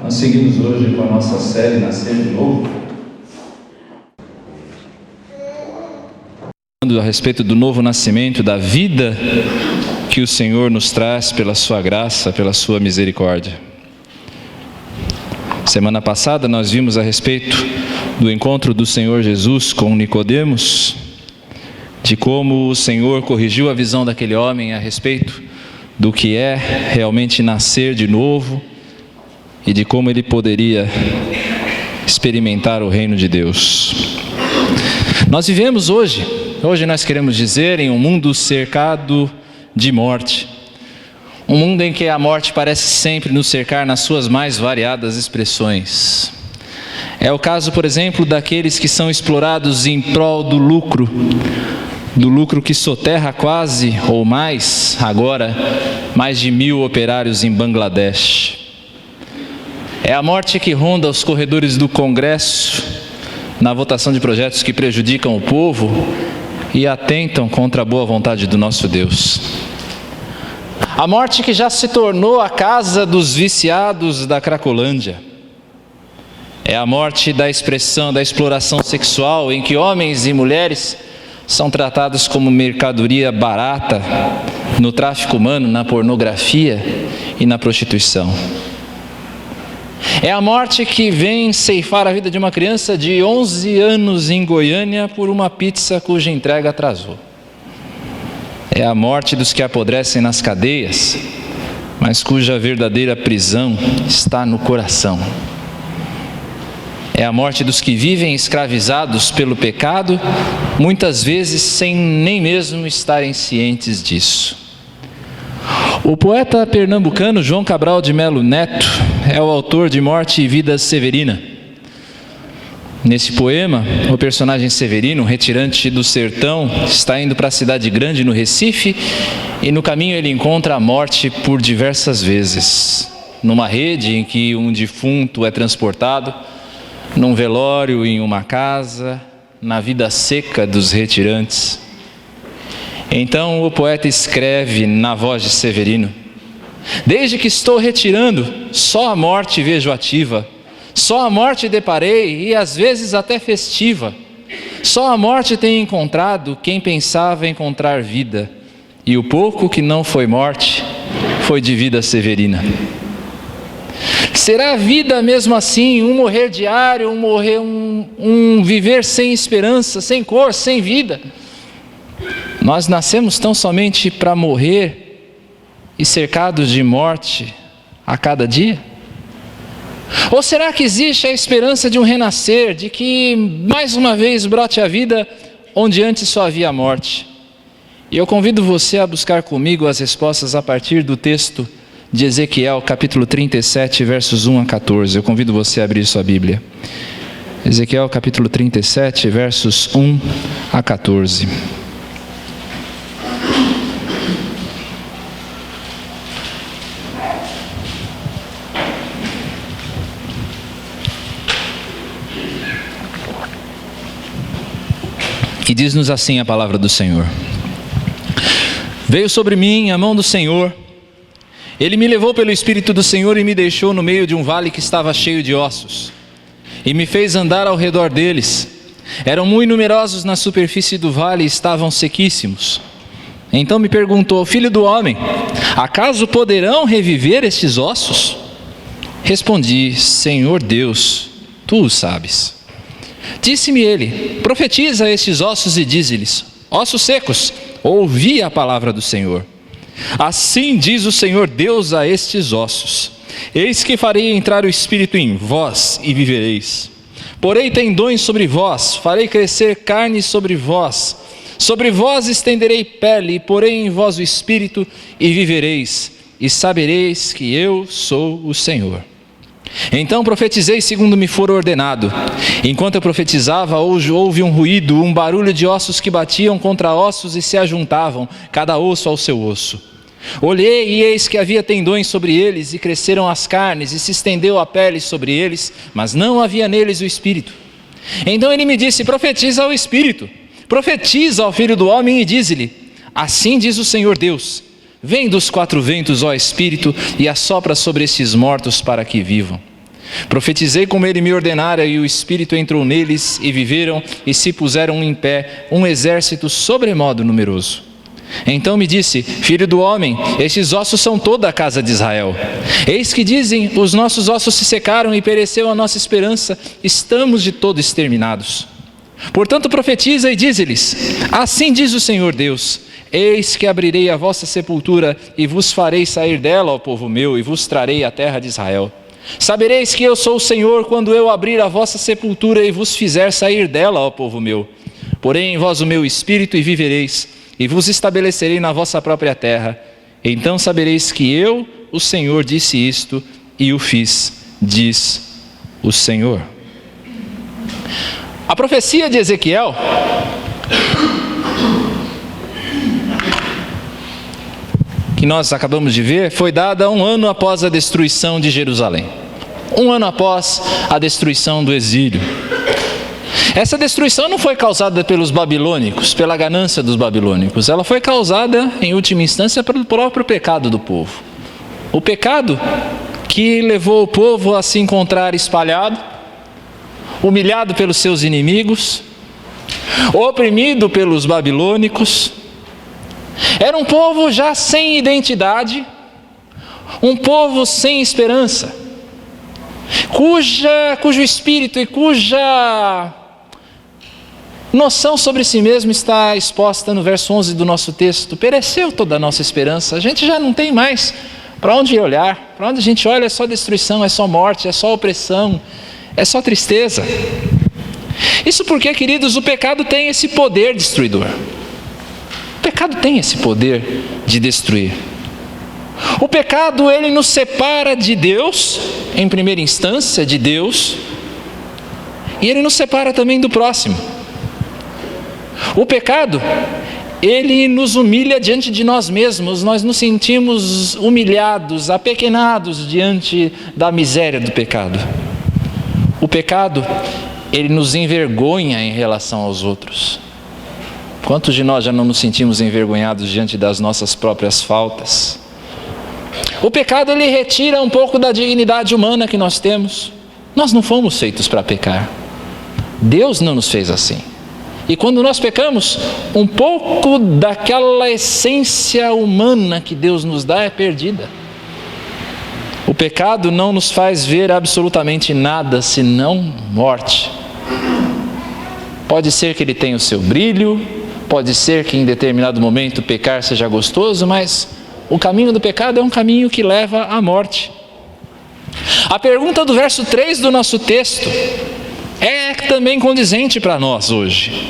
Nós seguimos hoje com a nossa série Nascer de Novo. A respeito do novo nascimento, da vida que o Senhor nos traz pela sua graça, pela sua misericórdia. Semana passada nós vimos a respeito do encontro do Senhor Jesus com Nicodemos, de como o Senhor corrigiu a visão daquele homem a respeito do que é realmente nascer de novo e de como ele poderia experimentar o reino de Deus. Nós vivemos hoje nós queremos dizer, em um mundo cercado de morte. Um mundo em que a morte parece sempre nos cercar nas suas mais variadas expressões. É o caso, por exemplo, daqueles que são explorados em prol do lucro que soterra quase, ou mais, agora, mais de 1.000 operários em Bangladesh. É a morte que ronda os corredores do Congresso, na votação de projetos que prejudicam o povo e atentam contra a boa vontade do nosso Deus. A morte que já se tornou a casa dos viciados da Cracolândia. É a morte da expressão, da exploração sexual, em que homens e mulheres são tratados como mercadoria barata no tráfico humano, na pornografia e na prostituição. É a morte que vem ceifar a vida de uma criança de 11 anos em Goiânia por uma pizza cuja entrega atrasou. É a morte dos que apodrecem nas cadeias, mas cuja verdadeira prisão está no coração. É a morte dos que vivem escravizados pelo pecado, muitas vezes sem nem mesmo estarem cientes disso. O poeta pernambucano João Cabral de Melo Neto é o autor de Morte e Vida Severina. Nesse poema, o personagem Severino, um retirante do sertão, está indo para a cidade grande no Recife e no caminho ele encontra a morte por diversas vezes. Numa rede em que um defunto é transportado, num velório em uma casa, na vida seca dos retirantes. Então o poeta escreve na voz de Severino: desde que estou retirando, só a morte vejo ativa, só a morte deparei e às vezes até festiva. Só a morte tem encontrado quem pensava encontrar vida, e o pouco que não foi morte, foi de vida severina. Será a vida mesmo assim, um morrer diário, um viver sem esperança, sem cor, sem vida? Nós nascemos tão somente para morrer e cercados de morte a cada dia? Ou será que existe a esperança de um renascer, de que mais uma vez brote a vida onde antes só havia morte? E eu convido você a buscar comigo as respostas a partir do texto de Ezequiel, capítulo 37, versos 1 a 14. Eu convido você a abrir sua Bíblia. Ezequiel, capítulo 37, versos 1 a 14. E diz-nos assim a palavra do Senhor: veio sobre mim a mão do Senhor, Ele me levou pelo Espírito do Senhor e me deixou no meio de um vale que estava cheio de ossos, e me fez andar ao redor deles. Eram muito numerosos na superfície do vale e estavam sequíssimos. Então me perguntou: filho do homem, acaso poderão reviver estes ossos? Respondi: Senhor Deus, tu o sabes. Disse-me ele: profetiza a estes ossos e dize-lhes: ossos secos, ouvi a palavra do Senhor. Assim diz o Senhor Deus a estes ossos: eis que farei entrar o Espírito em vós e vivereis. Porei tendões sobre vós, farei crescer carne sobre vós estenderei pele, e porei em vós o Espírito e vivereis, e sabereis que eu sou o Senhor. Então profetizei segundo me for ordenado. Enquanto eu profetizava, houve um ruído, um barulho de ossos que batiam contra ossos e se ajuntavam, cada osso ao seu osso. Olhei e eis que havia tendões sobre eles, e cresceram as carnes, e se estendeu a pele sobre eles, mas não havia neles o Espírito. Então ele me disse: profetiza ao Espírito, profetiza ao Filho do Homem e dize-lhe: assim diz o Senhor Deus, vem dos quatro ventos, ó Espírito, e assopra sobre estes mortos para que vivam. Profetizei como ele me ordenara, e o Espírito entrou neles, e viveram, e se puseram em pé um exército sobremodo numeroso. Então me disse: filho do homem, estes ossos são toda a casa de Israel. Eis que dizem: os nossos ossos se secaram e pereceu a nossa esperança, estamos de todo exterminados. Portanto profetiza e dize-lhes: assim diz o Senhor Deus: eis que abrirei a vossa sepultura, e vos farei sair dela, ó povo meu, e vos trarei a terra de Israel. Sabereis que eu sou o Senhor, quando eu abrir a vossa sepultura e vos fizer sair dela, ó povo meu. Porém em vós o meu espírito, e vivereis, e vos estabelecerei na vossa própria terra. Então sabereis que eu, o Senhor, disse isto, e o fiz, diz o Senhor. A profecia de Ezequiel que nós acabamos de ver, foi dada 1 ano após a destruição de Jerusalém. 1 ano após a destruição do exílio. Essa destruição não foi causada pelos babilônicos, pela ganância dos babilônicos. Ela foi causada, em última instância, pelo próprio pecado do povo. O pecado que levou o povo a se encontrar espalhado, humilhado pelos seus inimigos, oprimido pelos babilônicos. Era um povo já sem identidade, um povo sem esperança, cujo espírito e cuja noção sobre si mesmo está exposta no verso 11 do nosso texto. Pereceu toda a nossa esperança, a gente já não tem mais para onde olhar. Para onde a gente olha é só destruição, é só morte, é só opressão, é só tristeza. Isso porque, queridos, o pecado tem esse poder destruidor. O pecado tem esse poder de destruir. O pecado, ele nos separa de Deus, em primeira instância, de Deus, e ele nos separa também do próximo. O pecado, ele nos humilha diante de nós mesmos, nós nos sentimos humilhados, apequenados diante da miséria do pecado. O pecado, ele nos envergonha em relação aos outros. Quantos de nós já não nos sentimos envergonhados diante das nossas próprias faltas? O pecado, ele retira um pouco da dignidade humana que nós temos. Nós não fomos feitos para pecar. Deus não nos fez assim. E quando nós pecamos, um pouco daquela essência humana que Deus nos dá é perdida. O pecado não nos faz ver absolutamente nada senão morte. Pode ser que ele tenha o seu brilho, pode ser que em determinado momento pecar seja gostoso, mas o caminho do pecado é um caminho que leva à morte. A pergunta do verso 3 do nosso texto é também condizente para nós hoje.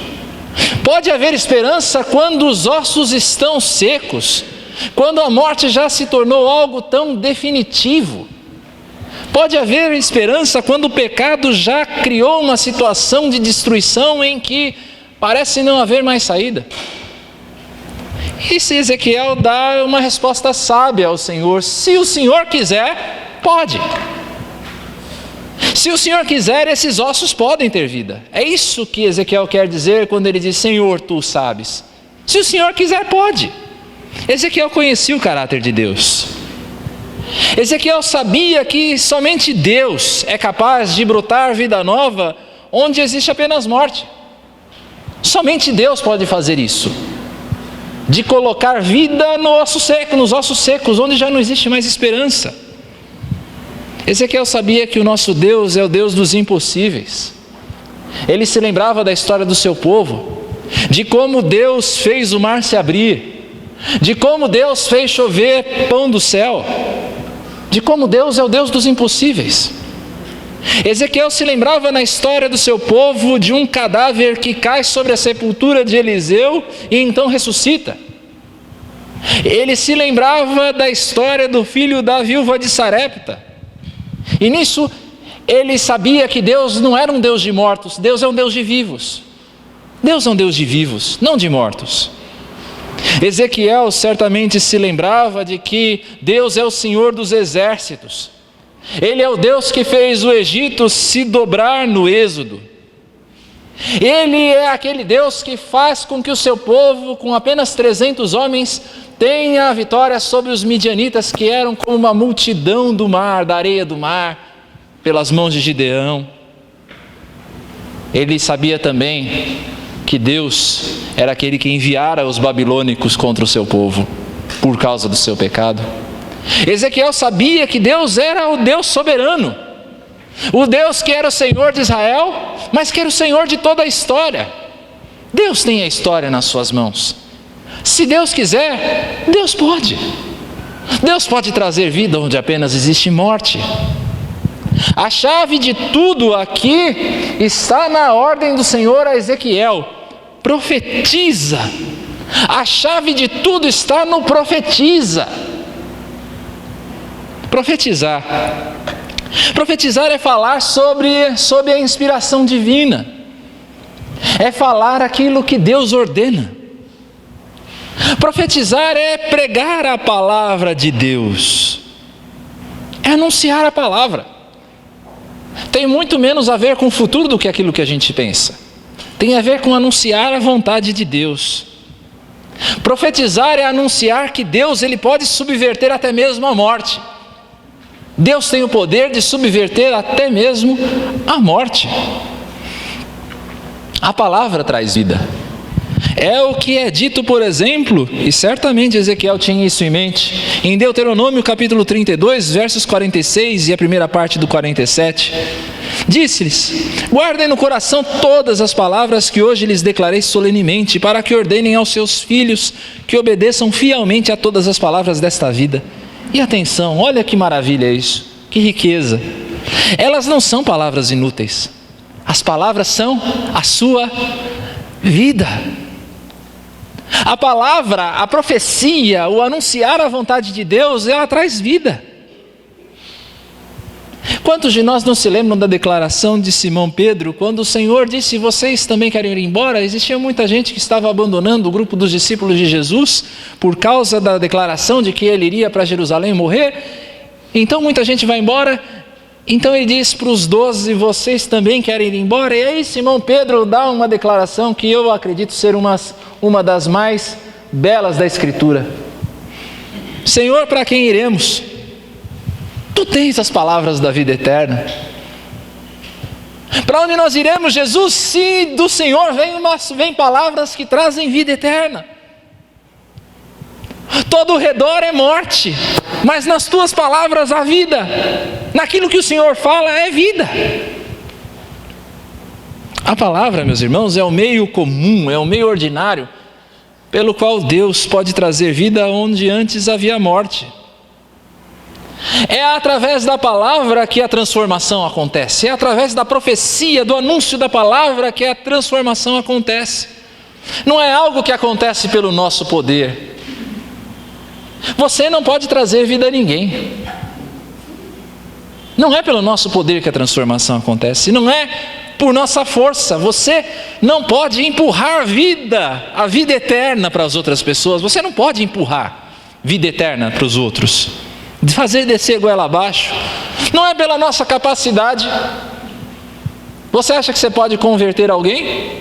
Pode haver esperança quando os ossos estão secos, quando a morte já se tornou algo tão definitivo? Pode haver esperança quando o pecado já criou uma situação de destruição em que parece não haver mais saída? E se Ezequiel dá uma resposta sábia ao Senhor: se o Senhor quiser, pode. Se o Senhor quiser, esses ossos podem ter vida. É isso que Ezequiel quer dizer quando ele diz: Senhor, tu sabes. Se o Senhor quiser, pode. Ezequiel conhecia o caráter de Deus. Ezequiel sabia que somente Deus é capaz de brotar vida nova onde existe apenas morte. Somente Deus pode fazer isso, de colocar vida no osso seco, nos ossos secos, onde já não existe mais esperança. Ezequiel sabia que o nosso Deus é o Deus dos impossíveis. Ele se lembrava da história do seu povo, de como Deus fez o mar se abrir, de como Deus fez chover pão do céu, de como Deus é o Deus dos impossíveis. Ezequiel se lembrava na história do seu povo de um cadáver que cai sobre a sepultura de Eliseu e então ressuscita. Ele se lembrava da história do filho da viúva de Sarepta. E nisso ele sabia que Deus não era um Deus de mortos, Deus é um Deus de vivos. Deus é um Deus de vivos, não de mortos. Ezequiel certamente se lembrava de que Deus é o Senhor dos exércitos. Ele é o Deus que fez o Egito se dobrar no Êxodo. Ele é aquele Deus que faz com que o seu povo, com apenas 300 homens, tenha a vitória sobre os midianitas, que eram como uma multidão do mar, da areia do mar. pelas mãos de Gideão. Ele sabia também que Deus era aquele que enviara os babilônicos contra o seu povo, por causa do seu pecado. Ezequiel sabia que Deus era o Deus soberano, o Deus que era o Senhor de Israel, mas que era o Senhor de toda a história. Deus tem a história nas suas mãos. Se Deus quiser, Deus pode. Deus pode trazer vida onde apenas existe morte. A chave de tudo aqui está na ordem do Senhor a Ezequiel: profetiza. A chave de tudo está no profetiza. Profetizar. Profetizar é falar sobre a inspiração divina. É falar aquilo que Deus ordena. Profetizar é pregar a palavra de Deus. É anunciar a palavra. Tem muito menos a ver com o futuro do que aquilo que a gente pensa. Tem a ver com anunciar a vontade de Deus. Profetizar é anunciar que Deus, ele pode subverter até mesmo a morte. Deus tem o poder de subverter até mesmo a morte. A palavra traz vida. É o que é dito, por exemplo, e certamente Ezequiel tinha isso em mente, em Deuteronômio capítulo 32, versos 46 e a primeira parte do 47. Disse-lhes: guardem no coração todas as palavras que hoje lhes declarei solenemente, para que ordenem aos seus filhos que obedeçam fielmente a todas as palavras desta vida. E atenção, olha que maravilha isso, que riqueza. Elas não são palavras inúteis. As palavras são a sua vida. A palavra, a profecia, o anunciar a vontade de Deus, ela traz vida. Quantos de nós não se lembram da declaração de Simão Pedro, quando o Senhor disse: vocês também querem ir embora? Existia muita gente que estava abandonando o grupo dos discípulos de Jesus, por causa da declaração de que ele iria para Jerusalém morrer. Então muita gente vai embora. Então ele diz para os 12: vocês também querem ir embora? E aí Simão Pedro dá uma declaração que eu acredito ser uma das mais belas da Escritura: Senhor, para quem iremos? Tu tens as palavras da vida eterna. Para onde nós iremos, Jesus, se do Senhor vem palavras que trazem vida eterna? Todo o redor é morte, mas nas tuas palavras há vida. Naquilo que o Senhor fala é vida. A palavra, meus irmãos, é o meio comum, é o meio ordinário, pelo qual Deus pode trazer vida onde antes havia morte. É através da palavra que a transformação acontece. É através da profecia, do anúncio da palavra que a transformação acontece. Não é algo que acontece pelo nosso poder. Você não pode trazer vida a ninguém. Não é pelo nosso poder que a transformação acontece. Não é por nossa força. Você não pode empurrar a vida eterna para as outras pessoas. Você não pode empurrar vida eterna para os outros, de fazer descer goela abaixo. Não é pela nossa capacidade. Você acha que você pode converter alguém?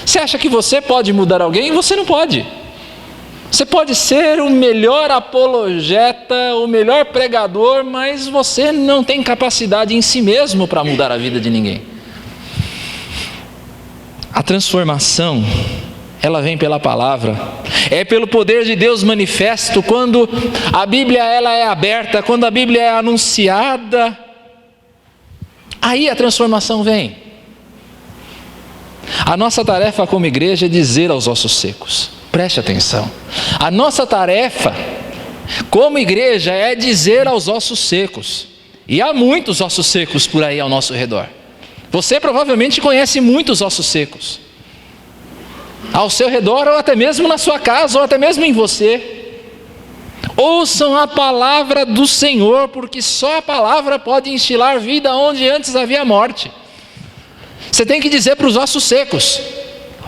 Você acha que você pode mudar alguém? Você não pode. Você pode ser o melhor apologeta, o melhor pregador, mas você não tem capacidade em si mesmo para mudar a vida de ninguém. A transformação, ela vem pela palavra, é pelo poder de Deus manifesto. Quando a Bíblia ela é aberta, quando a Bíblia é anunciada, aí a transformação vem. A nossa tarefa como igreja é dizer aos ossos secos, preste atenção, a nossa tarefa como igreja é dizer aos ossos secos, e há muitos ossos secos por aí ao nosso redor. Você provavelmente conhece muitos ossos secos ao seu redor, ou até mesmo na sua casa, ou até mesmo em você. Ouçam a palavra do Senhor, porque só a palavra pode instilar vida onde antes havia morte. Você tem que dizer para os ossos secos: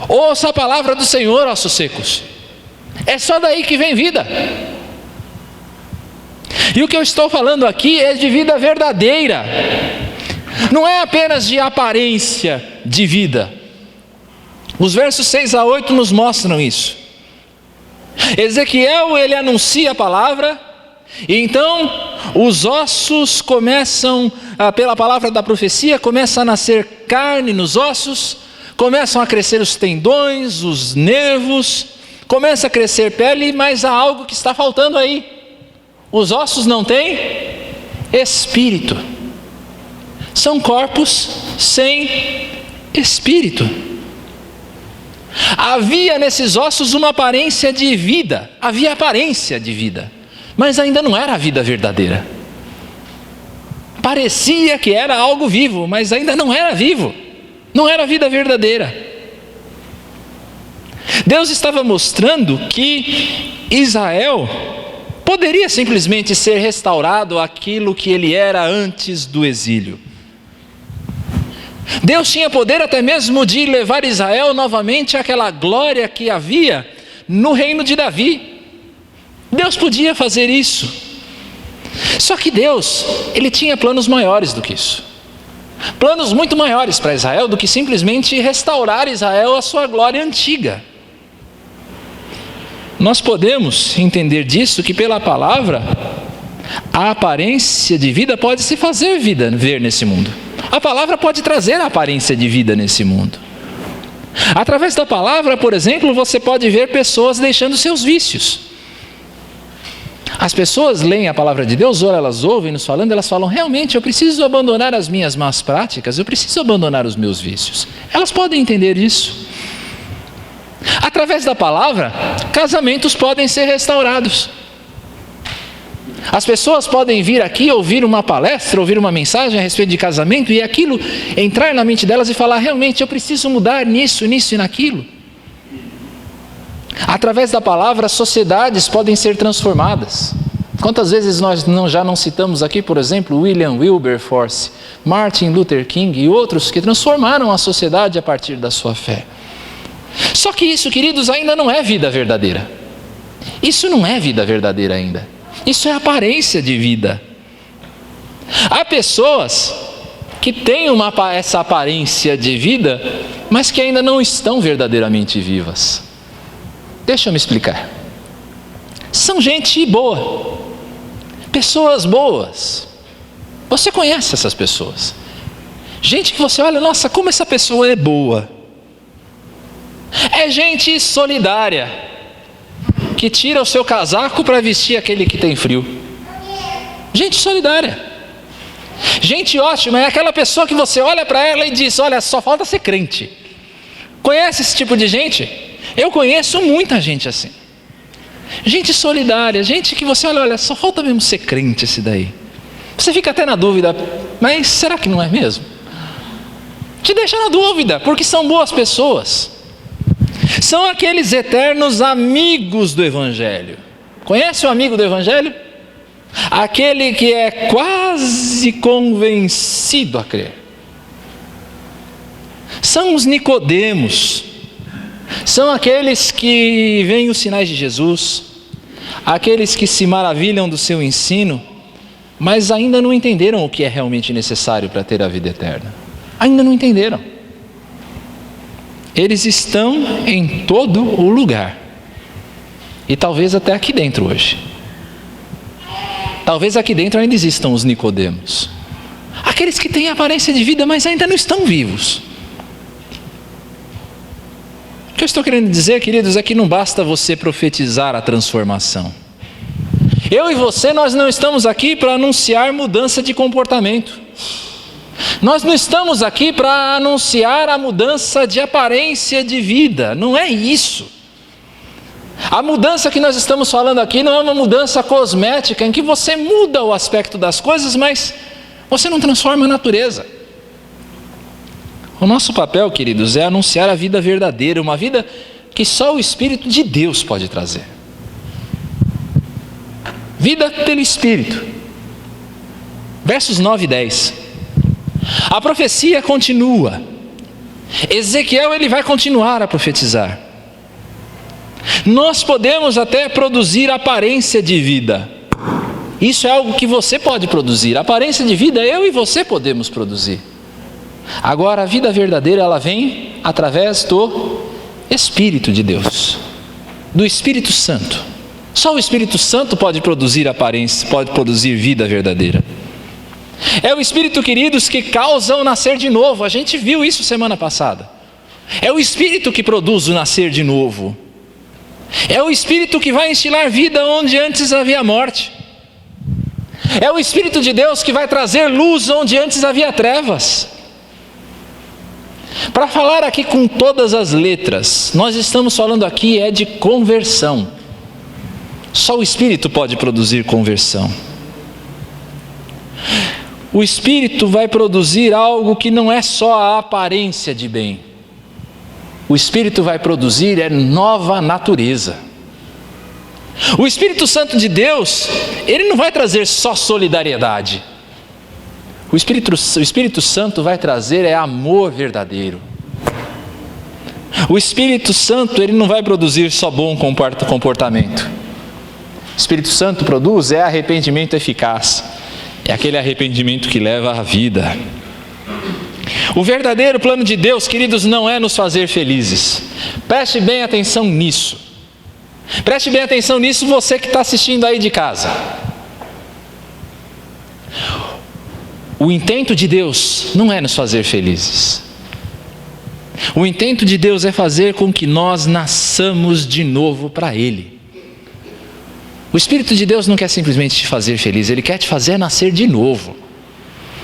ouça a palavra do Senhor, ossos secos. É só daí que vem vida. E o que eu estou falando aqui é de vida verdadeira. Não é apenas de aparência de vida. Os versos 6 a 8 nos mostram isso. Ezequiel, ele anuncia a palavra, e então os ossos começam, pela palavra da profecia, começa a nascer carne nos ossos, começam a crescer os tendões, os nervos, começa a crescer pele, mas há algo que está faltando aí. Os ossos não têm espírito. São corpos sem espírito. Havia nesses ossos uma aparência de vida. Havia aparência de vida, mas ainda não era a vida verdadeira. Parecia que era algo vivo, mas ainda não era vivo. Não era a vida verdadeira. Deus estava mostrando que Israel poderia simplesmente ser restaurado àquilo que ele era antes do exílio. Deus tinha poder até mesmo de levar Israel novamente àquela glória que havia no reino de Davi. Deus podia fazer isso. Só que Deus, ele tinha planos maiores do que isso. Planos muito maiores para Israel do que simplesmente restaurar Israel à sua glória antiga. Nós podemos entender disso que pela palavra, a aparência de vida pode se fazer ver nesse mundo. A palavra pode trazer a aparência de vida nesse mundo. Através da palavra, por exemplo, você pode ver pessoas deixando seus vícios. As pessoas leem a palavra de Deus, ou elas ouvem nos falando, elas falam, realmente eu preciso abandonar as minhas más práticas, eu preciso abandonar os meus vícios. Elas podem entender isso. Através da palavra, casamentos podem ser restaurados. As pessoas podem vir aqui ouvir uma palestra, ouvir uma mensagem a respeito de casamento e aquilo entrar na mente delas e falar, realmente eu preciso mudar nisso, nisso e naquilo. Através da palavra, sociedades podem ser transformadas. Quantas vezes nós já não citamos aqui, por exemplo, William Wilberforce, Martin Luther King e outros que transformaram a sociedade a partir da sua fé. Só que isso, queridos, ainda não é vida verdadeira. Isso não é vida verdadeira ainda. Isso é aparência de vida. Há pessoas que têm essa aparência de vida, mas que ainda não estão verdadeiramente vivas. Deixa eu me explicar. São gente boa, pessoas boas. Você conhece essas pessoas? Gente que você olha, nossa, como essa pessoa é boa. É gente solidária, que tira o seu casaco para vestir aquele que tem frio. Gente solidária. Gente ótima, é aquela pessoa que você olha para ela e diz, olha, só falta ser crente. Conhece esse tipo de gente? Eu conheço muita gente assim. Gente solidária, gente que você olha, só falta mesmo ser crente esse daí. Você fica até na dúvida, mas será que não é mesmo? Te deixa na dúvida, porque são boas pessoas. São aqueles eternos amigos do Evangelho. Conhece o amigo do Evangelho? Aquele que é quase convencido a crer. São os Nicodemos. São aqueles que veem os sinais de Jesus, aqueles que se maravilham do seu ensino, mas ainda não entenderam o que é realmente necessário para ter a vida eterna. Ainda não entenderam. Eles estão em todo o lugar. E talvez até aqui dentro hoje. Talvez aqui dentro ainda existam os Nicodemos. Aqueles que têm aparência de vida, mas ainda não estão vivos. O que eu estou querendo dizer, queridos, é que não basta você profetizar a transformação. Eu e você, nós não estamos aqui para anunciar mudança de comportamento. Nós não estamos aqui para anunciar a mudança de aparência de vida. Não é isso. A mudança que nós estamos falando aqui não é uma mudança cosmética em que você muda o aspecto das coisas, mas você não transforma a natureza. O nosso papel, queridos, é anunciar a vida verdadeira, uma vida que só o Espírito de Deus pode trazer. Vida pelo Espírito. Versos 9 e 10. A profecia continua. Ezequiel, ele vai continuar a profetizar. Nós podemos até produzir aparência de vida. Isso é algo que você pode produzir. Aparência de vida, eu e você podemos produzir. Agora, a vida verdadeira, ela vem através do Espírito de Deus, do Espírito Santo. Só o Espírito Santo pode produzir aparência, pode produzir vida verdadeira. É o Espírito, queridos, que causa o nascer de novo. A gente viu isso semana passada. É o Espírito que produz o nascer de novo. É o Espírito que vai instilar vida onde antes havia morte. É o Espírito de Deus que vai trazer luz onde antes havia trevas. Para falar aqui com todas as letras, nós estamos falando aqui de conversão. Só o Espírito pode produzir conversão. O Espírito vai produzir algo que não é só a aparência de bem. O Espírito vai produzir nova natureza. O Espírito Santo de Deus, ele não vai trazer só solidariedade. O Espírito Santo vai trazer amor verdadeiro. O Espírito Santo, ele não vai produzir só bom comportamento. O Espírito Santo produz arrependimento eficaz. É aquele arrependimento que leva à vida. O verdadeiro plano de Deus, queridos, não é nos fazer felizes. Preste bem atenção nisso. Preste bem atenção nisso, você que está assistindo aí de casa. O intento de Deus não é nos fazer felizes. O intento de Deus é fazer com que nós nasçamos de novo para Ele. O Espírito de Deus não quer simplesmente te fazer feliz, Ele quer te fazer nascer de novo.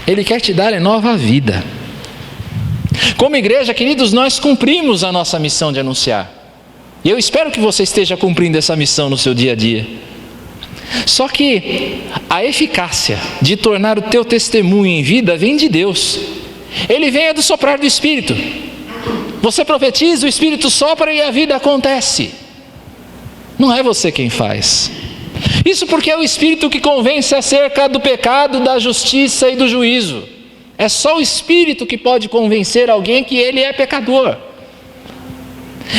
Ele quer te dar nova vida. Como igreja, queridos, nós cumprimos a nossa missão de anunciar. E eu espero que você esteja cumprindo essa missão no seu dia a dia. Só que a eficácia de tornar o teu testemunho em vida vem de Deus. Ele vem do soprar do Espírito. Você profetiza, o Espírito sopra e a vida acontece. Não é você quem faz. Isso porque é o Espírito que convence acerca do pecado, da justiça e do juízo. É só o Espírito que pode convencer alguém que ele é pecador.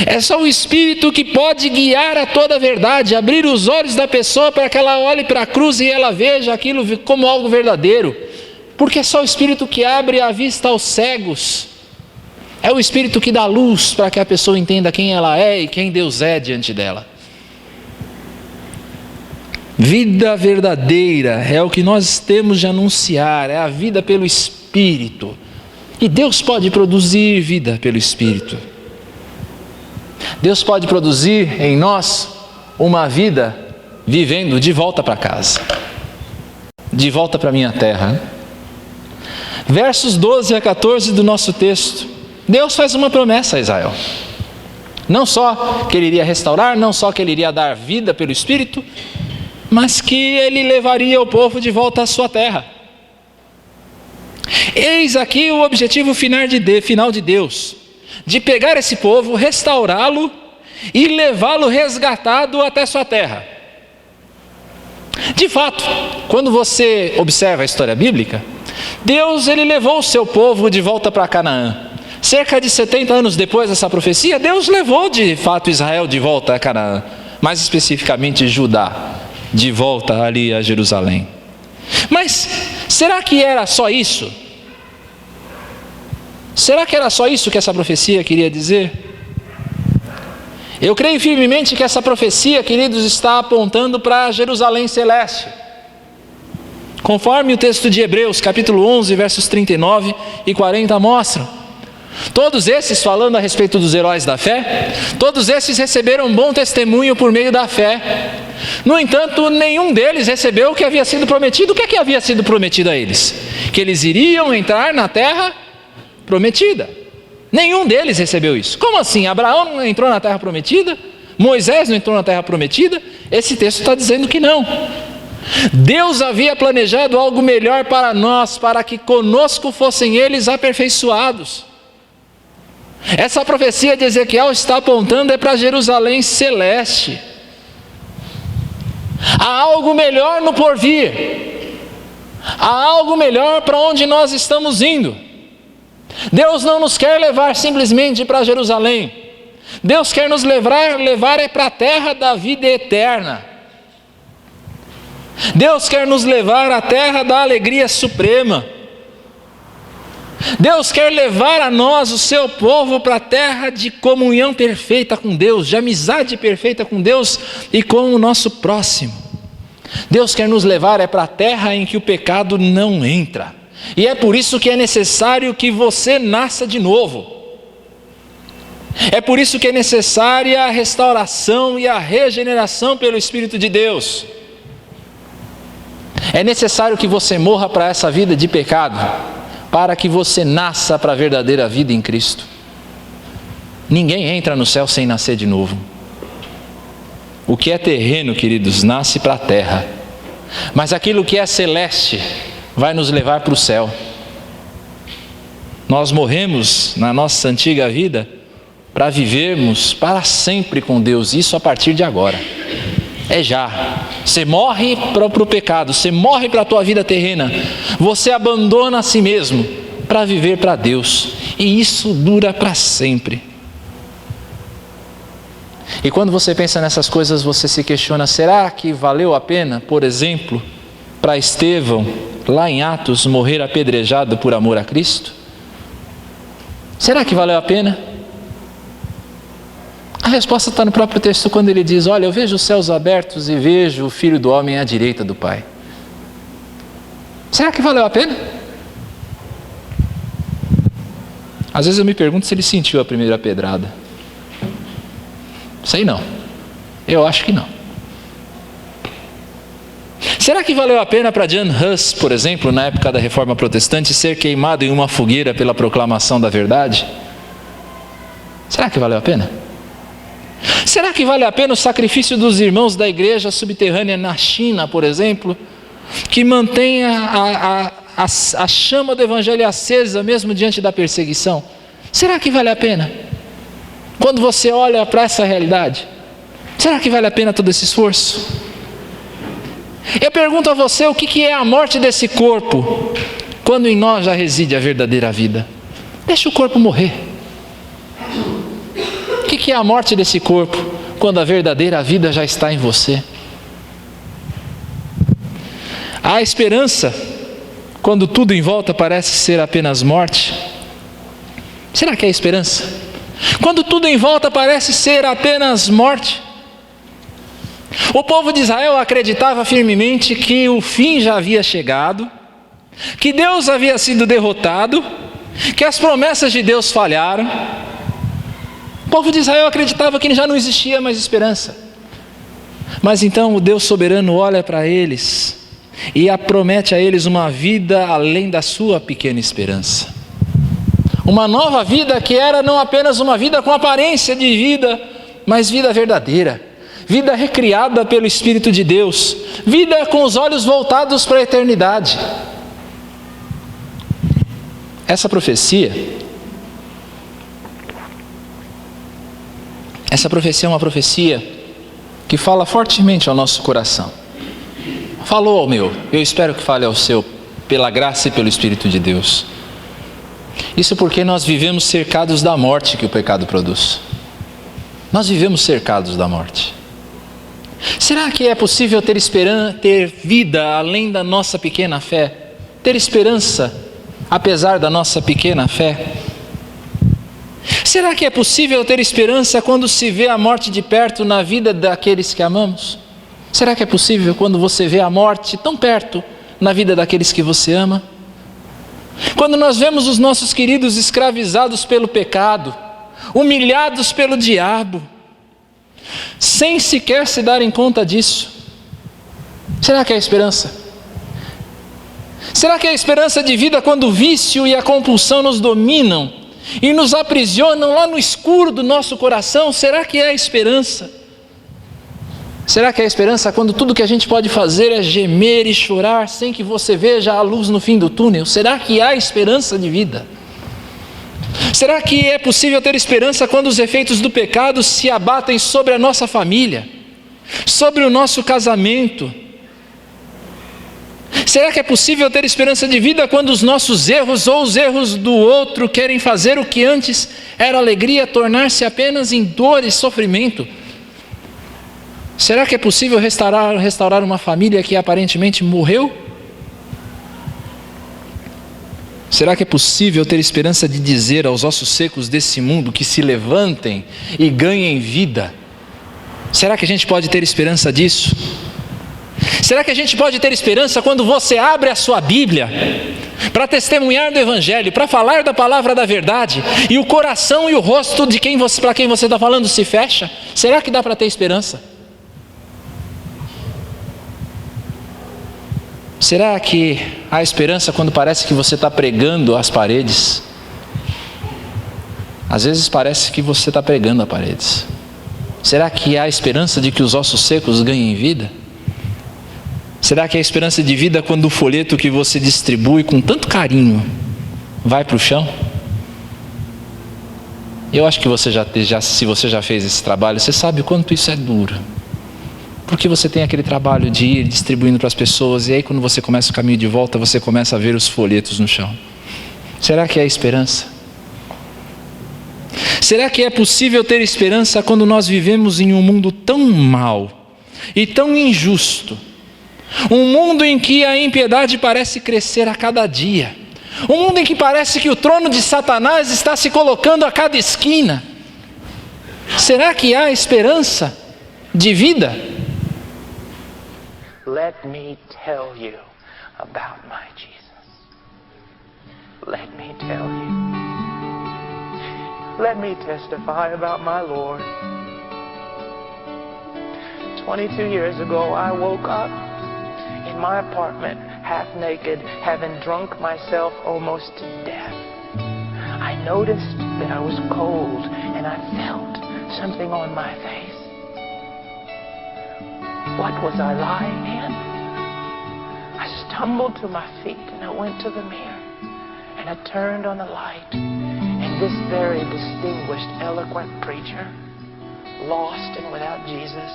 É só o Espírito que pode guiar a toda a verdade, abrir os olhos da pessoa para que ela olhe para a cruz e ela veja aquilo como algo verdadeiro. Porque é só o Espírito que abre a vista aos cegos. É o Espírito que dá luz para que a pessoa entenda quem ela é e quem Deus é diante dela. Vida verdadeira é o que nós temos de anunciar, é a vida pelo Espírito. E Deus pode produzir vida pelo Espírito. Deus pode produzir em nós uma vida vivendo de volta para casa, de volta para a minha terra. Versos 12 a 14 do nosso texto, Deus faz uma promessa a Israel. Não só que Ele iria restaurar, não só que Ele iria dar vida pelo Espírito, mas que Ele levaria o povo de volta à sua terra. Eis aqui o objetivo final de Deus, de pegar esse povo, restaurá-lo e levá-lo resgatado até sua terra. De fato, quando você observa a história bíblica, Deus ele levou o seu povo de volta para Canaã. Cerca de 70 anos depois dessa profecia, Deus levou de fato Israel de volta a Canaã, mais especificamente Judá, de volta ali a Jerusalém. Mas será que era só isso? Será que era só isso que essa profecia queria dizer? Eu creio firmemente que essa profecia, queridos, está apontando para Jerusalém celeste. Conforme o texto de Hebreus, capítulo 11, versos 39 e 40 mostram. Todos esses, falando a respeito dos heróis da fé, todos esses receberam bom testemunho por meio da fé. No entanto, nenhum deles recebeu o que havia sido prometido. O que é que havia sido prometido a eles? Que eles iriam entrar na terra prometida. Nenhum deles recebeu isso. Como assim? Abraão não entrou na terra prometida? Moisés não entrou na terra prometida? Esse texto está dizendo que não. Deus havia planejado algo melhor para nós, para que conosco fossem eles aperfeiçoados. Essa profecia de Ezequiel está apontando para Jerusalém celeste. Há algo melhor no porvir. Há algo melhor para onde nós estamos indo. Deus não nos quer levar simplesmente para Jerusalém. Deus quer nos levar para a terra da vida eterna. Deus quer nos levar à terra da alegria suprema. Deus quer levar a nós, o seu povo, para a terra de comunhão perfeita com Deus, de amizade perfeita com Deus e com o nosso próximo. Deus quer nos levar para a terra em que o pecado não entra. E é por isso que é necessário que você nasça de novo. É por isso que é necessária a restauração e a regeneração pelo Espírito de Deus. É necessário que você morra para essa vida de pecado, para que você nasça para a verdadeira vida em Cristo. Ninguém entra no céu sem nascer de novo. O que é terreno, queridos, nasce para a terra. Mas aquilo que é celeste vai nos levar para o céu. Nós morremos na nossa antiga vida para vivermos para sempre com Deus, isso a partir de agora. É já. Você morre para o pecado, você morre para a tua vida terrena, você abandona a si mesmo para viver para Deus, e isso dura para sempre. E quando você pensa nessas coisas, você se questiona: será que valeu a pena, por exemplo, para Estevão, lá em Atos, morrer apedrejado por amor a Cristo? Será que valeu a pena? A resposta está no próprio texto, quando ele diz: olha, eu vejo os céus abertos e vejo o Filho do Homem à direita do Pai. Será que valeu a pena? Às vezes eu me pergunto se ele sentiu a primeira pedrada. Sei não. Eu acho que não. Será que valeu a pena para John Huss, por exemplo, na época da Reforma Protestante, ser queimado em uma fogueira pela proclamação da verdade? Será que valeu a pena? Será que vale a pena o sacrifício dos irmãos da igreja subterrânea na China, por exemplo, que mantém a chama do evangelho acesa mesmo diante da perseguição? Será que vale a pena? Quando você olha para essa realidade, será que vale a pena todo esse esforço? Eu pergunto a você, o que é a morte desse corpo, quando em nós já reside a verdadeira vida? Deixa o corpo morrer. O que é a morte desse corpo, quando a verdadeira vida já está em você? Há esperança, quando tudo em volta parece ser apenas morte? Será que é esperança? Quando tudo em volta parece ser apenas morte? O povo de Israel acreditava firmemente que o fim já havia chegado, que Deus havia sido derrotado, que as promessas de Deus falharam. O povo de Israel acreditava que já não existia mais esperança. Mas então o Deus soberano olha para eles e promete a eles uma vida além da sua pequena esperança. Uma nova vida que era não apenas uma vida com aparência de vida, mas vida verdadeira, vida recriada pelo Espírito de Deus, vida com os olhos voltados para a eternidade. Essa profecia é uma profecia que fala fortemente ao nosso coração. Falou ao meu, eu espero que fale ao seu, pela graça e pelo Espírito de Deus. Isso porque nós vivemos cercados da morte que o pecado produz. Nós vivemos cercados da morte. Será que é possível ter vida além da nossa pequena fé? Ter esperança apesar da nossa pequena fé? Será que é possível ter esperança quando se vê a morte de perto na vida daqueles que amamos? Será que é possível quando você vê a morte tão perto na vida daqueles que você ama? Quando nós vemos os nossos queridos escravizados pelo pecado, humilhados pelo diabo, sem sequer se darem conta disso, será que é esperança? Será que é esperança de vida quando o vício e a compulsão nos dominam e nos aprisionam lá no escuro do nosso coração? Será que é esperança? Será que é esperança quando tudo que a gente pode fazer é gemer e chorar sem que você veja a luz no fim do túnel? Será que há esperança de vida? Será que é possível ter esperança quando os efeitos do pecado se abatem sobre a nossa família, sobre o nosso casamento? Será que é possível ter esperança de vida quando os nossos erros ou os erros do outro querem fazer o que antes era alegria tornar-se apenas em dor e sofrimento? Será que é possível restaurar uma família que aparentemente morreu? Será que é possível ter esperança de dizer aos ossos secos desse mundo que se levantem e ganhem vida? Será que a gente pode ter esperança disso? Será que a gente pode ter esperança quando você abre a sua Bíblia para testemunhar do Evangelho, para falar da palavra da verdade, e o coração e o rosto de para quem você está falando se fecha? Será que dá para ter esperança? Será que há esperança quando parece que você está pregando às paredes? Às vezes parece que você está pregando às paredes. Será que há esperança de que os ossos secos ganhem vida? Será que há esperança de vida quando o folheto que você distribui com tanto carinho vai para o chão? Eu acho que você se você já fez esse trabalho, você sabe o quanto isso é duro. Porque você tem aquele trabalho de ir distribuindo para as pessoas, e aí quando você começa o caminho de volta, você começa a ver os folhetos no chão. Será que há esperança? Será que é possível ter esperança quando nós vivemos em um mundo tão mau e tão injusto? Um mundo em que a impiedade parece crescer a cada dia. Um mundo em que parece que o trono de Satanás está se colocando a cada esquina. Será que há esperança de vida? Let me tell you about my Jesus. Let me tell you. Let me testify about my Lord. 22 years ago, I woke up in my apartment, half naked, having drunk myself almost to death. I noticed that I was cold, and I felt something on my face. What was I lying in? I stumbled to my feet, and I went to the mirror, and I turned on the light, and this very distinguished, eloquent preacher, lost and without Jesus,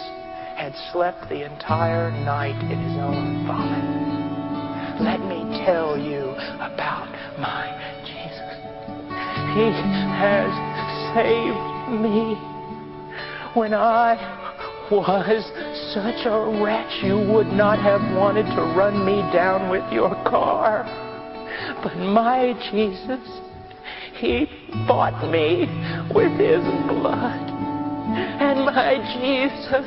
had slept the entire night in his own vomit. Let me tell you about my Jesus. He has saved me. When I was such a wretch, you would not have wanted to run me down with your car. But my Jesus, He bought me with His blood. And my Jesus,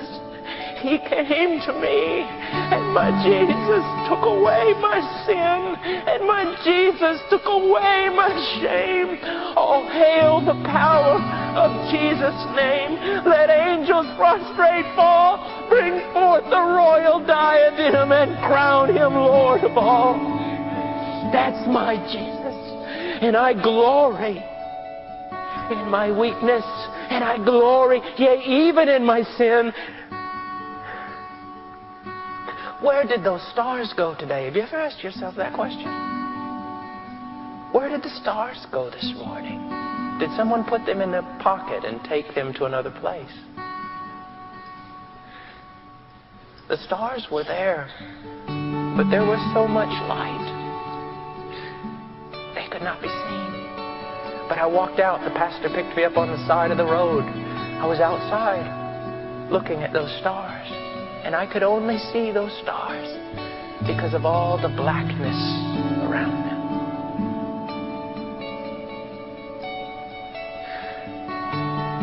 He came to me, and my Jesus took away my sin, and my Jesus took away my shame. Oh, hail the power of Jesus' name. Let angels prostrate fall, bring forth the royal diadem, and crown Him Lord of all. That's my Jesus, and I glory in my weakness, and I glory, yea, even in my sin. Where did those stars go today? Have you ever asked yourself that question? Where did the stars go this morning? Did someone put them in their pocket and take them to another place? The stars were there, but there was so much light, they could not be seen. But I walked out. The pastor picked me up on the side of the road. I was outside looking at those stars, and I could only see those stars because of all the blackness around them.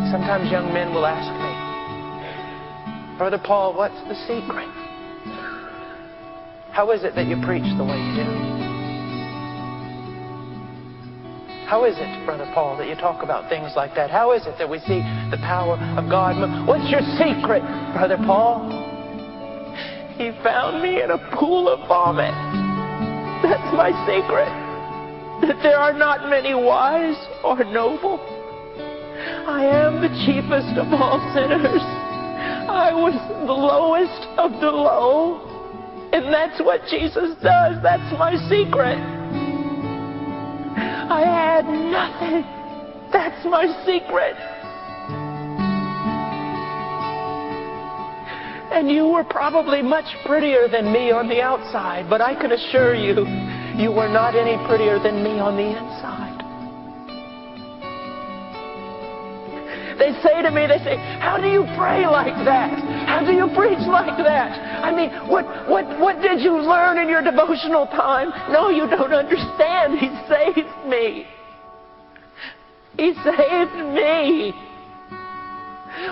Sometimes young men will ask me, Brother Paul, what's the secret? How is it that you preach the way you do? How is it, Brother Paul, that you talk about things like that? How is it that we see the power of God move? What's your secret, Brother Paul? He found me in a pool of vomit. That's my secret. That there are not many wise or noble. I am the chiefest of all sinners. I was the lowest of the low. And that's what Jesus does. That's my secret. I had nothing. That's my secret. And you were probably much prettier than me on the outside, but I can assure you, you were not any prettier than me on the inside. They say to me, how do you pray like that? How do you preach like that? I mean, what did you learn in your devotional time? No, you don't understand. He saved me. He saved me.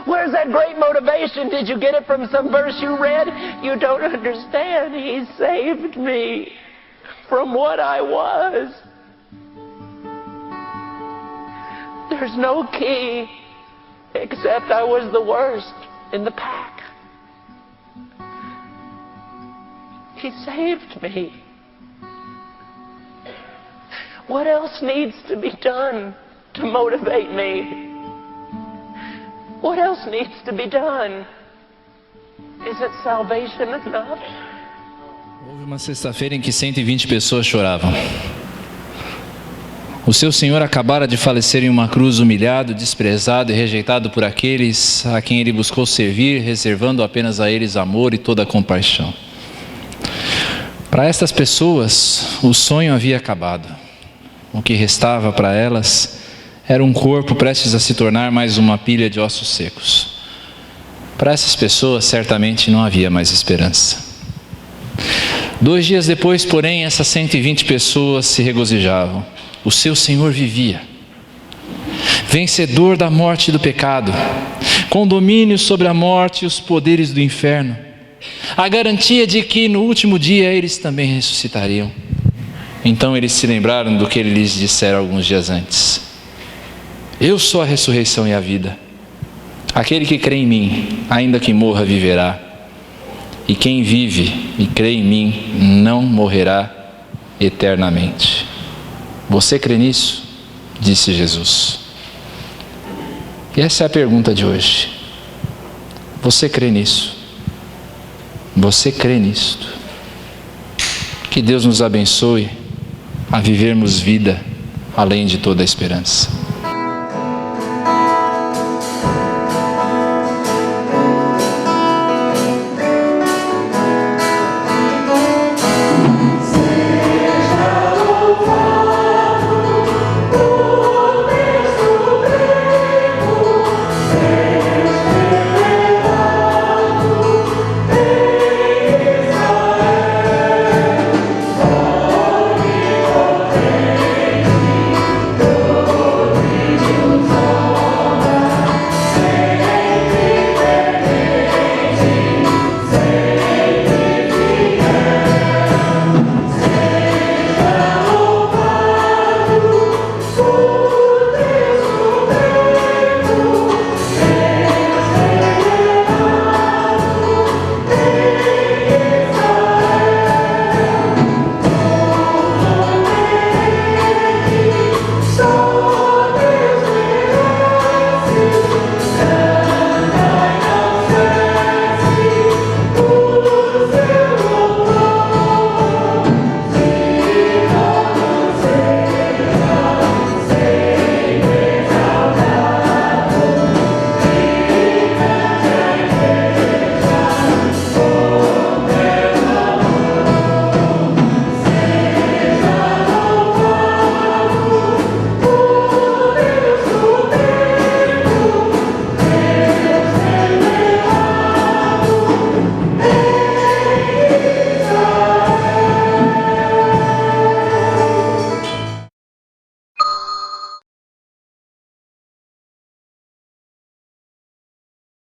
Where's that great motivation? Did you get it from some verse you read? You don't understand. He saved me from what I was. There's no key except I was the worst in the pack. He saved me. What else needs to be done to motivate me? What else needs to be done? Is it salvation enough? Houve uma sexta-feira em que 120 pessoas choravam. O seu Senhor acabara de falecer em uma cruz, humilhado, desprezado e rejeitado por aqueles a quem Ele buscou servir, reservando apenas a eles amor e toda a compaixão. Para estas pessoas, o sonho havia acabado. O que restava para elas era um corpo prestes a se tornar mais uma pilha de ossos secos. Para essas pessoas, certamente não havia mais esperança. 2 dias depois, porém, essas 120 pessoas se regozijavam. O seu Senhor vivia, vencedor da morte e do pecado, com domínio sobre a morte e os poderes do inferno. A garantia de que no último dia eles também ressuscitariam. Então eles se lembraram do que ele lhes dissera alguns dias antes. Eu sou a ressurreição e a vida. Aquele que crê em mim, ainda que morra, viverá. E quem vive e crê em mim, não morrerá eternamente. Você crê nisso? Disse Jesus. E essa é a pergunta de hoje. Você crê nisso? Você crê nisto? Que Deus nos abençoe a vivermos vida além de toda a esperança.